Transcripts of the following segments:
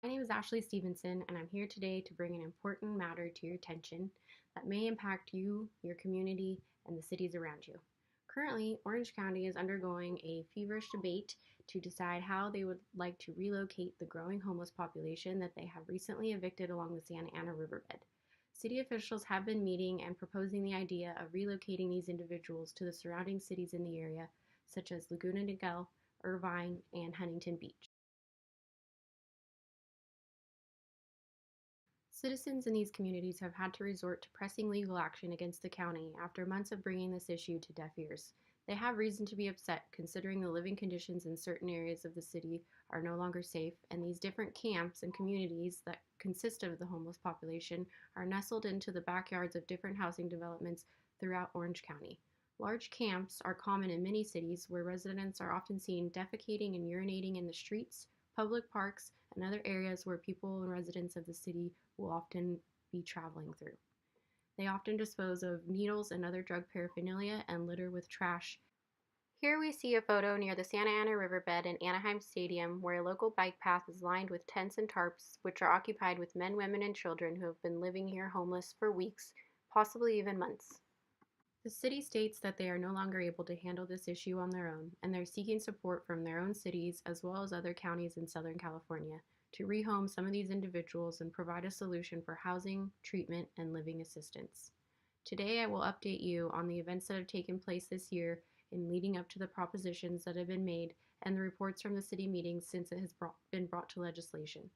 My name is Ashley Stevenson, and I'm here today to bring an important matter to your attention that may impact you, your community, and the cities around you. Currently, Orange County is undergoing a feverish debate to decide how they would like to relocate the growing homeless population that they have recently evicted along the Santa Ana riverbed. City officials have been meeting and proposing the idea of relocating these individuals to the surrounding cities in the area, such as Laguna Niguel, Irvine, and Huntington Beach. Citizens in these communities have had to resort to pressing legal action against the county after months of bringing this issue to deaf ears. They have reason to be upset considering the living conditions in certain areas of the city are no longer safe, and these different camps and communities that consist of the homeless population are nestled into the backyards of different housing developments throughout Orange County. Large camps are common in many cities where residents are often seen defecating and urinating in the streets, public parks, and other areas where people and residents of the city will often be traveling through. They often dispose of needles and other drug paraphernalia and litter with trash. Here we see a photo near the Santa Ana riverbed in Anaheim Stadium where a local bike path is lined with tents and tarps, which are occupied with men, women, and children who have been living here homeless for weeks, possibly even months. The city states that they are no longer able to handle this issue on their own, and they're seeking support from their own cities as well as other counties in Southern California to rehome some of these individuals and provide a solution for housing, treatment, and living assistance. Today, I will update you on the events that have taken place this year in leading up to the propositions that have been made and the reports from the city meetings since it has been brought to legislation.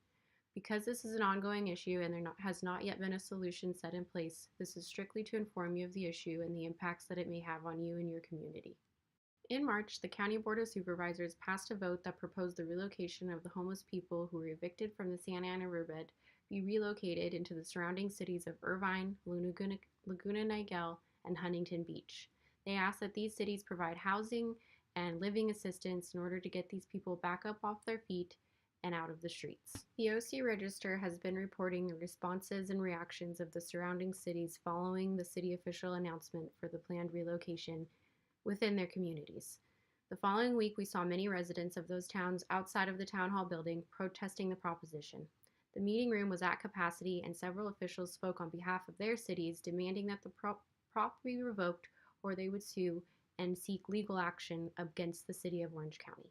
Because this is an ongoing issue and has not yet been a solution set in place, this is strictly to inform you of the issue and the impacts that it may have on you and your community. In March, the County Board of Supervisors passed a vote that proposed the relocation of the homeless people who were evicted from the Santa Ana riverbed be relocated into the surrounding cities of Irvine, Laguna Niguel, and Huntington Beach. They asked that these cities provide housing and living assistance in order to get these people back up off their feet and out of the streets. The OC Register has been reporting the responses and reactions of the surrounding cities following the city official announcement for the planned relocation within their communities. The following week, we saw many residents of those towns outside of the town hall building protesting the proposition. The meeting room was at capacity, and several officials spoke on behalf of their cities, demanding that the prop be revoked or they would sue and seek legal action against the city of Orange County.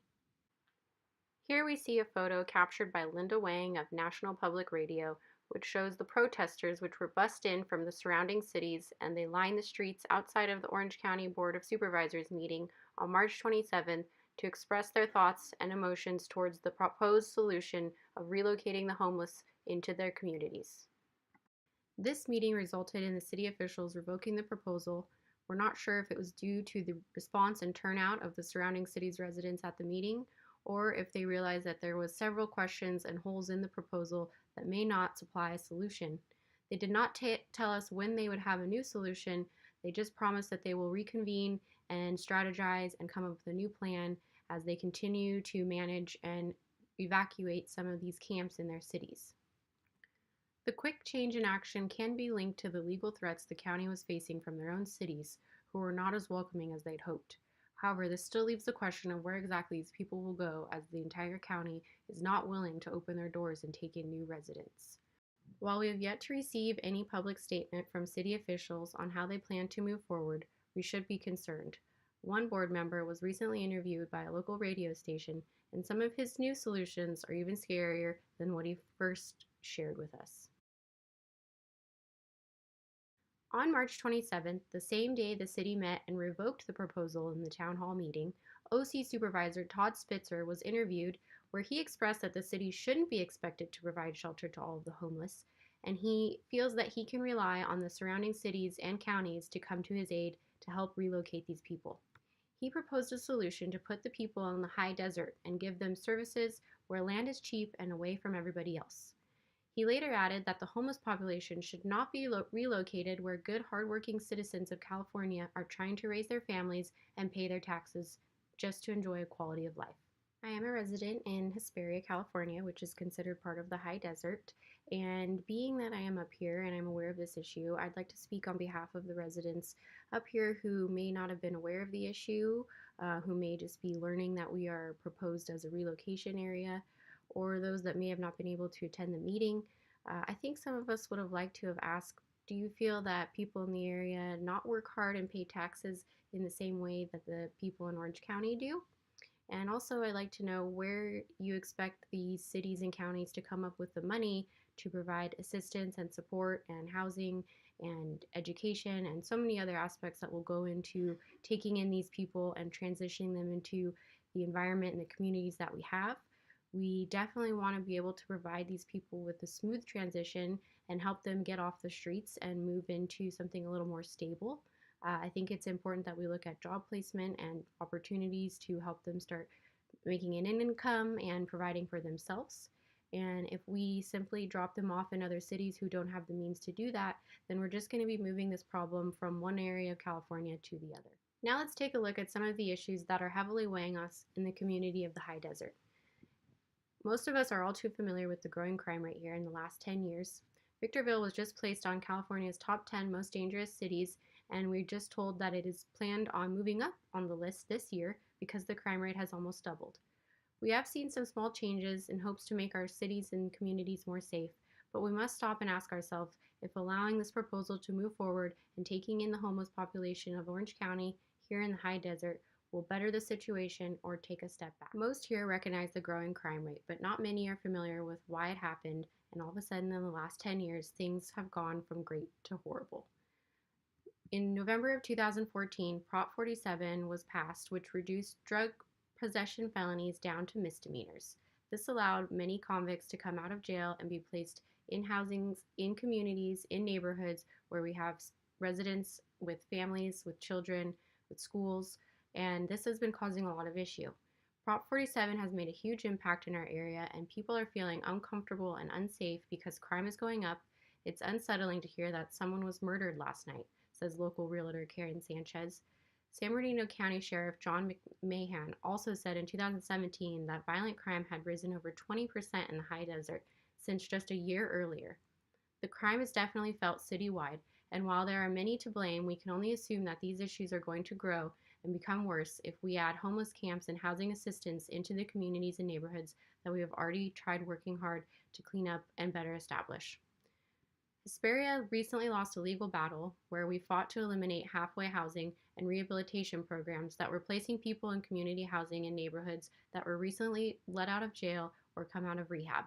Here we see a photo captured by Linda Wang of National Public Radio, which shows the protesters which were bussed in from the surrounding cities, and they lined the streets outside of the Orange County Board of Supervisors meeting on March 27th to express their thoughts and emotions towards the proposed solution of relocating the homeless into their communities. This meeting resulted in the city officials revoking the proposal. We're not sure if it was due to the response and turnout of the surrounding cities' residents at the meeting, or if they realized that there was several questions and holes in the proposal that may not supply a solution. They did not tell us when they would have a new solution. They just promised that they will reconvene and strategize and come up with a new plan as they continue to manage and evacuate some of these camps in their cities. The quick change in action can be linked to the legal threats the county was facing from their own cities, who were not as welcoming as they'd hoped. However, this still leaves the question of where exactly these people will go, as the entire county is not willing to open their doors and take in new residents. While we have yet to receive any public statement from city officials on how they plan to move forward, we should be concerned. One board member was recently interviewed by a local radio station, and some of his new solutions are even scarier than what he first shared with us. On March 27th, the same day the city met and revoked the proposal in the town hall meeting, OC Supervisor Todd Spitzer was interviewed, where he expressed that the city shouldn't be expected to provide shelter to all of the homeless, and he feels that he can rely on the surrounding cities and counties to come to his aid to help relocate these people. He proposed a solution to put the people in the high desert and give them services where land is cheap and away from everybody else. He later added that the homeless population should not be relocated where good, hardworking citizens of California are trying to raise their families and pay their taxes just to enjoy a quality of life. I am a resident in Hesperia, California, which is considered part of the high desert, and being that I am up here and I'm aware of this issue, I'd like to speak on behalf of the residents up here who may not have been aware of the issue, who may just be learning that we are proposed as a relocation area, or those that may have not been able to attend the meeting. I think some of us would have liked to have asked, do you feel that people in the area not work hard and pay taxes in the same way that the people in Orange County do? And also, I'd like to know where you expect the cities and counties to come up with the money to provide assistance and support and housing and education and so many other aspects that will go into taking in these people and transitioning them into the environment and the communities that we have. We definitely want to be able to provide these people with a smooth transition and help them get off the streets and move into something a little more stable. I think it's important that we look at job placement and opportunities to help them start making an income and providing for themselves. And if we simply drop them off in other cities who don't have the means to do that, then we're just going to be moving this problem from one area of California to the other. Now let's take a look at some of the issues that are heavily weighing us in the community of the high desert. Most of us are all too familiar with the growing crime rate here in the last 10 years. Victorville was just placed on California's top 10 most dangerous cities, and we're just told that it is planned on moving up on the list this year because the crime rate has almost doubled. We have seen some small changes in hopes to make our cities and communities more safe, but we must stop and ask ourselves if allowing this proposal to move forward and taking in the homeless population of Orange County here in the high desert will better the situation or take a step back. Most here recognize the growing crime rate, but not many are familiar with why it happened, and all of a sudden in the last 10 years, things have gone from great to horrible. In November of 2014, Prop 47 was passed, which reduced drug possession felonies down to misdemeanors. This allowed many convicts to come out of jail and be placed in housings, in communities, in neighborhoods where we have residents with families, with children, with schools, and this has been causing a lot of issue. Prop 47 has made a huge impact in our area, and people are feeling uncomfortable and unsafe because crime is going up. It's unsettling to hear that someone was murdered last night, says local realtor Karen Sanchez. San Bernardino County Sheriff John Mahan also said in 2017 that violent crime had risen over 20% in the high desert since just a year earlier. The crime is definitely felt citywide, and while there are many to blame, we can only assume that these issues are going to grow and become worse if we add homeless camps and housing assistance into the communities and neighborhoods that we have already tried working hard to clean up and better establish. Hesperia recently lost a legal battle where we fought to eliminate halfway housing and rehabilitation programs that were placing people in community housing in neighborhoods that were recently let out of jail or come out of rehab.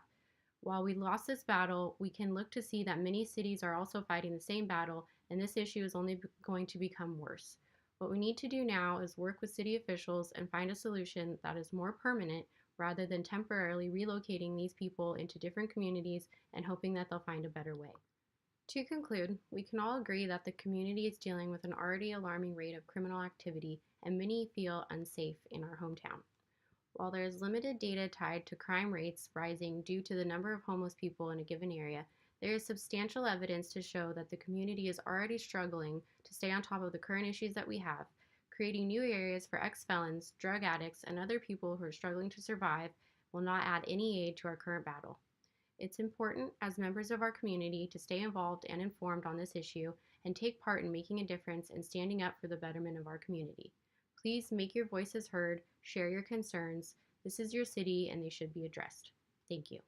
While we lost this battle, we can look to see that many cities are also fighting the same battle, and this issue is only going to become worse. What we need to do now is work with city officials and find a solution that is more permanent rather than temporarily relocating these people into different communities and hoping that they'll find a better way. To conclude, we can all agree that the community is dealing with an already alarming rate of criminal activity, and many feel unsafe in our hometown. While there is limited data tied to crime rates rising due to the number of homeless people in a given area, there is substantial evidence to show that the community is already struggling to stay on top of the current issues that we have. Creating new areas for ex-felons, drug addicts, and other people who are struggling to survive will not add any aid to our current battle. It's important as members of our community to stay involved and informed on this issue and take part in making a difference and standing up for the betterment of our community. Please make your voices heard, share your concerns. This is your city and they should be addressed. Thank you.